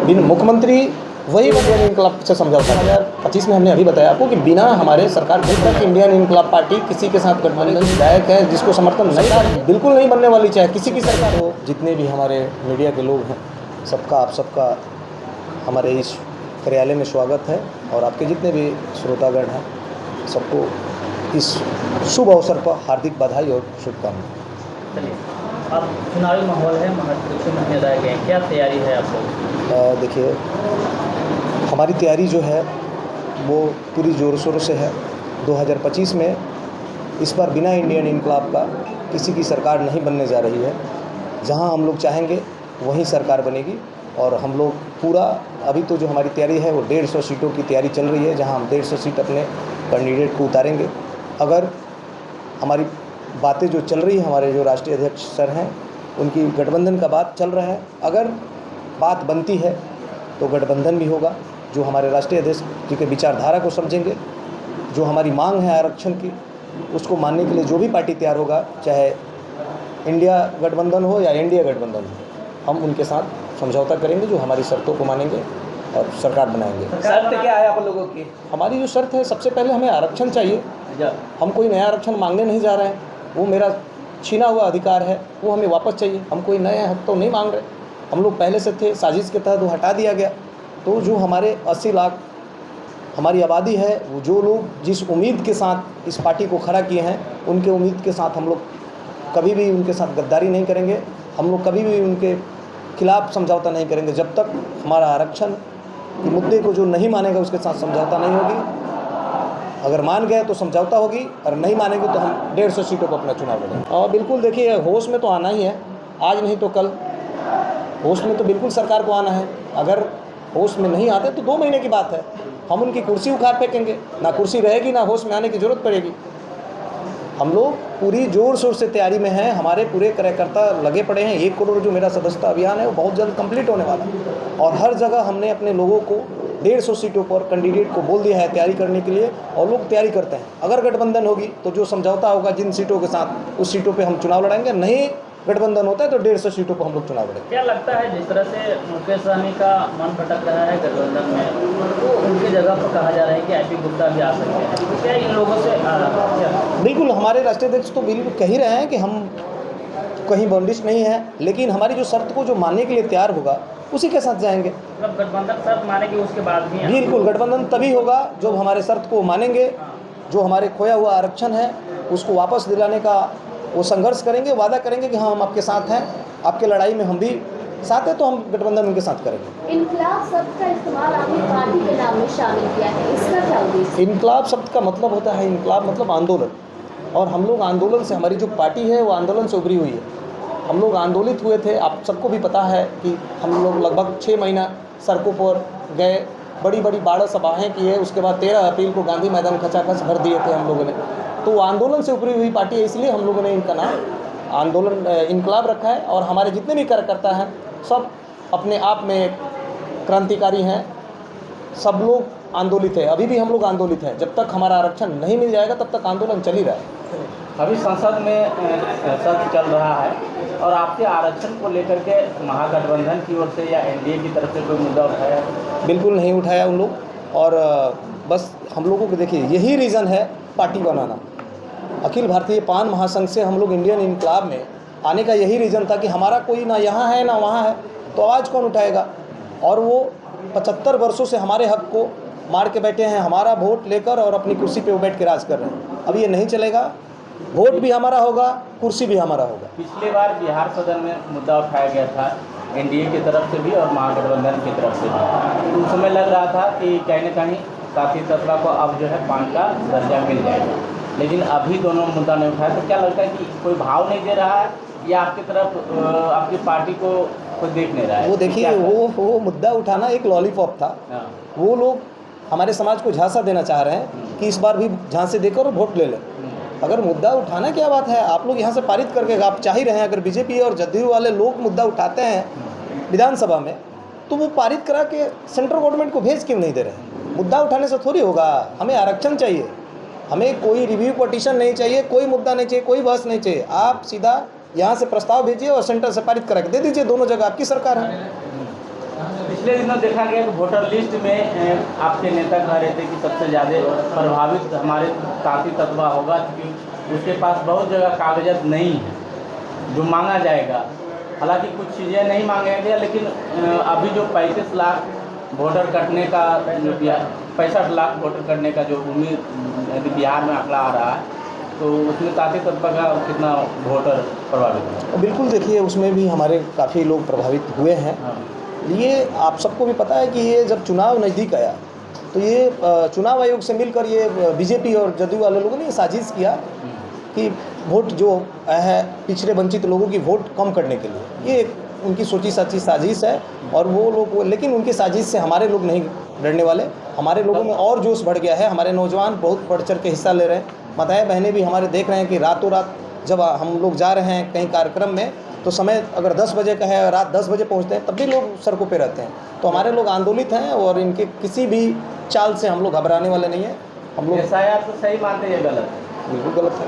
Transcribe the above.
मुख्यमंत्री वही इंडियन इनकलाब से समझौता 2025 में हमने अभी बताया आपको कि बिना हमारे सरकार के तक इंडियन इनकलाब पार्टी किसी के साथ गठबंधन विधायक है जिसको समर्थन नहीं बिल्कुल नहीं बनने वाली, चाहे किसी की सरकार हो। जितने भी हमारे मीडिया के लोग हैं सबका आप सबका हमारे इस कार्यालय में स्वागत है और आपके जितने भी श्रोतागण हैं सबको इस शुभ अवसर पर हार्दिक बधाई और शुभकामनाएं। चलिए, अब चुनावी माहौल है, महत्व महीने रह गए, क्या तैयारी है आपको? देखिए, हमारी तैयारी जो है वो पूरी ज़ोर शोर से है। 2025 में इस बार बिना इंडियन इनकलाब का किसी की सरकार नहीं बनने जा रही है। जहां हम लोग चाहेंगे वहीं सरकार बनेगी और हम लोग पूरा अभी तो जो हमारी तैयारी है वो 150 सीटों की तैयारी चल रही है, जहां हम 150 सीट अपने कैंडिडेट को उतारेंगे। अगर हमारी बातें जो चल रही है, हमारे जो राष्ट्रीय अध्यक्ष सर हैं उनकी गठबंधन का बात चल रहा है, अगर बात बनती है तो गठबंधन भी होगा। जो हमारे राष्ट्रीय अध्यक्ष जी के विचारधारा को समझेंगे, जो हमारी मांग है आरक्षण की उसको मानने के लिए जो भी पार्टी तैयार होगा, चाहे इंडिया गठबंधन हो या एनडीए गठबंधन हो, हम उनके साथ समझौता करेंगे, जो हमारी शर्तों को मानेंगे और सरकार बनाएंगे। शर्त क्या है आप लोगों की? हमारी जो शर्त है, सबसे पहले हमें आरक्षण चाहिए। हम कोई नया आरक्षण मांगने नहीं जा रहे हैं, वो मेरा छीना हुआ अधिकार है, वो हमें वापस चाहिए। हम कोई नए हक तो नहीं मांग रहे, हम लोग पहले से थे, साजिश के तहत वो हटा दिया गया। तो जो हमारे 80 लाख हमारी आबादी है, वो जो लोग जिस उम्मीद के साथ इस पार्टी को खड़ा किए हैं, उनके उम्मीद के साथ हम लोग कभी भी उनके साथ गद्दारी नहीं करेंगे। हम लोग कभी भी उनके खिलाफ समझौता नहीं करेंगे। जब तक हमारा आरक्षण के मुद्दे को जो नहीं मानेगा उसके साथ समझौता नहीं होगी। अगर मान गए तो समझौता होगी और नहीं मानेंगे तो हम 150 सीटों को अपना चुनाव लड़ेंगे। और बिल्कुल देखिए, होश में तो आना ही है, आज नहीं तो कल। होश में तो बिल्कुल सरकार को आना है। अगर होश में नहीं आते तो 2 महीने की बात है, हम उनकी कुर्सी उखाड़ फेंकेंगे। ना कुर्सी रहेगी, ना होश में आने की ज़रूरत पड़ेगी। हम लोग पूरी ज़ोर शोर से तैयारी में हैं, हमारे पूरे कार्यकर्ता लगे पड़े हैं। 1 करोड़ जो मेरा सदस्यता अभियान है वो बहुत जल्द कंप्लीट होने वाला है और हर जगह हमने अपने लोगों को 150 सीटों पर कैंडिडेट को बोल दिया है तैयारी करने के लिए और लोग तैयारी करते हैं। अगर गठबंधन होगी तो जो समझौता होगा जिन सीटों के साथ, उस सीटों पे हम चुनाव लड़ाएंगे। नहीं गठबंधन होता है तो 150 सीटों पर हम लोग चुनाव लड़ेंगे। क्या लगता है, जिस तरह से मुकेश सहनी का मन भटक रहा है गठबंधन में, तो उनकी जगह पर कहा जा रहा है कि आईपी गुप्ता भी आ सकते हैं, तो क्या इन लोगों से बिल्कुल हमारे राष्ट्रीय अध्यक्ष तो बिल्कुल कह ही रहे हैं कि हम कहीं बॉन्डिश नहीं है, लेकिन हमारी जो शर्त को जो मानने के लिए तैयार होगा उसी के साथ जाएंगे। मतलब गठबंधन शर्त मानेगी उसके बाद भी? बिल्कुल, गठबंधन तभी होगा जब हमारे शर्त को मानेंगे, जो हमारे खोया हुआ आरक्षण है उसको वापस दिलाने का वो संघर्ष करेंगे, वादा करेंगे कि हाँ हम आपके साथ हैं, आपके लड़ाई में हम भी साथ हैं, तो हम गठबंधन उनके साथ करेंगे। इनकलाब शब्द का इस्तेमाल आपने पार्टी के नाम में शामिल किया है, इसका क्या उद्देश्य? इनकलाब शब्द का मतलब होता है, इनकलाब मतलब आंदोलन, और हम लोग आंदोलन से, हमारी जो पार्टी है वो आंदोलन से उभरी हुई है। हम लोग आंदोलित हुए थे, आप सबको भी पता है कि हम लोग लगभग 6 महीना सड़कों पर गए, बड़ी बड़ी बारह सभाएँ किए, उसके बाद 13 अप्रैल को गांधी मैदान खचाखच भर दिए थे हम लोगों ने। तो आंदोलन से उभरी हुई पार्टी है, इसलिए हम लोगों ने इनका नाम आंदोलन इनकलाब रखा है। और हमारे जितने भी कार्यकर्ता हैं सब अपने आप में क्रांतिकारी हैं, सब लोग आंदोलित है। अभी भी हम लोग आंदोलित हैं, जब तक हमारा आरक्षण नहीं मिल जाएगा तब तक आंदोलन चल ही रहा है। अभी संसद में सत्र चल रहा है और आपके आरक्षण को लेकर के महागठबंधन की ओर से या एनडीए की तरफ से कोई मुद्दा उठाया? बिल्कुल नहीं उठाया उन लोग, और बस हम लोगों को देखिए यही रीज़न है पार्टी बनाना। अखिल भारतीय पान महासंघ से हम लोग इंडियन इनकलाब में आने का यही रीज़न था कि हमारा कोई ना यहाँ है ना वहाँ है, तो आवाज़ कौन उठाएगा। और वो 75 वर्षों से हमारे हक को मार के बैठे हैं, हमारा वोट लेकर और अपनी कुर्सी पे वो बैठ के राज कर रहे हैं। अब ये नहीं चलेगा, वोट भी हमारा होगा, कुर्सी भी हमारा होगा। पिछली बार बिहार सदन में मुद्दा उठाया गया था एनडीए की तरफ से भी और महागठबंधन की तरफ से भी। उस समय लग रहा था कि कहीं न कहीं साथी तत्वा को अब जो है पान का दर्जा मिल जाएगा, लेकिन अभी दोनों मुद्दा नहीं उठाया। तो क्या लगता है कि कोई भाव नहीं दे रहा है या आपकी तरफ आपकी पार्टी को कोई देख नहीं रहा है? वो देखिए, वो मुद्दा उठाना एक लॉलीपॉप था। वो लोग हमारे समाज को झांसा देना चाह रहे हैं कि इस बार भी झांसे देकर वोट ले लें। अगर मुद्दा उठाना क्या बात है, आप लोग यहाँ से पारित करके, आप चाह ही रहे हैं, अगर बीजेपी और जदयू वाले लोग मुद्दा उठाते हैं विधानसभा में तो वो पारित करा के सेंट्रल गवर्नमेंट को भेज क्यों नहीं दे रहे हैं? मुद्दा उठाने से थोड़ी होगा। हमें आरक्षण चाहिए, हमें कोई रिव्यू पटिशन नहीं चाहिए, कोई मुद्दा नहीं चाहिए, कोई बहस नहीं चाहिए। आप सीधा यहाँ से प्रस्ताव भेजिए और सेंटर से पारित करा के दे दीजिए, दोनों जगह आपकी सरकार है। पिछले दिनों देखा गया कि वोटर लिस्ट में आपके नेता कह रहे थे कि सबसे ज़्यादा प्रभावित हमारे तांती तत्वा होगा, क्योंकि उसके पास बहुत जगह कागजात नहीं है जो मांगा जाएगा। हालांकि कुछ चीज़ें नहीं मांगा गया, लेकिन अभी जो 35 लाख वोटर कटने का जो 65 लाख वोटर कटने का जो उम्मीद यदि बिहार में आंकड़ा आ रहा है, तो उसमें तांती तत्वा का कितना वोटर प्रभावित है? बिल्कुल, देखिए उसमें भी हमारे काफ़ी लोग प्रभावित हुए हैं। हाँ। ये आप सबको भी पता है कि ये जब चुनाव नज़दीक आया तो ये चुनाव आयोग से मिलकर ये बीजेपी और जदयू वाले लोगों ने ये साजिश किया कि वोट जो है पिछड़े वंचित लोगों की वोट कम करने के लिए, ये एक उनकी सोची साची साजिश है। और वो लोग, लेकिन उनकी साजिश से हमारे लोग नहीं डरने वाले। हमारे लोगों में और जोश बढ़ गया है, हमारे नौजवान बहुत बढ़ चढ़ के हिस्सा ले रहे हैं। माताएं बहनें भी हमारे देख रहे हैं कि रातों रात जब हम लोग जा रहे हैं कहीं कार्यक्रम में, तो समय अगर 10 बजे का है, रात 10 बजे पहुंचते हैं, तब भी लोग सड़कों पे रहते हैं। तो हमारे लोग आंदोलित हैं और इनके किसी भी चाल से हम लोग घबराने वाले नहीं हैं। हम लोग SIR तो सही मानते हैं, ये गलत है? बिल्कुल गलत है।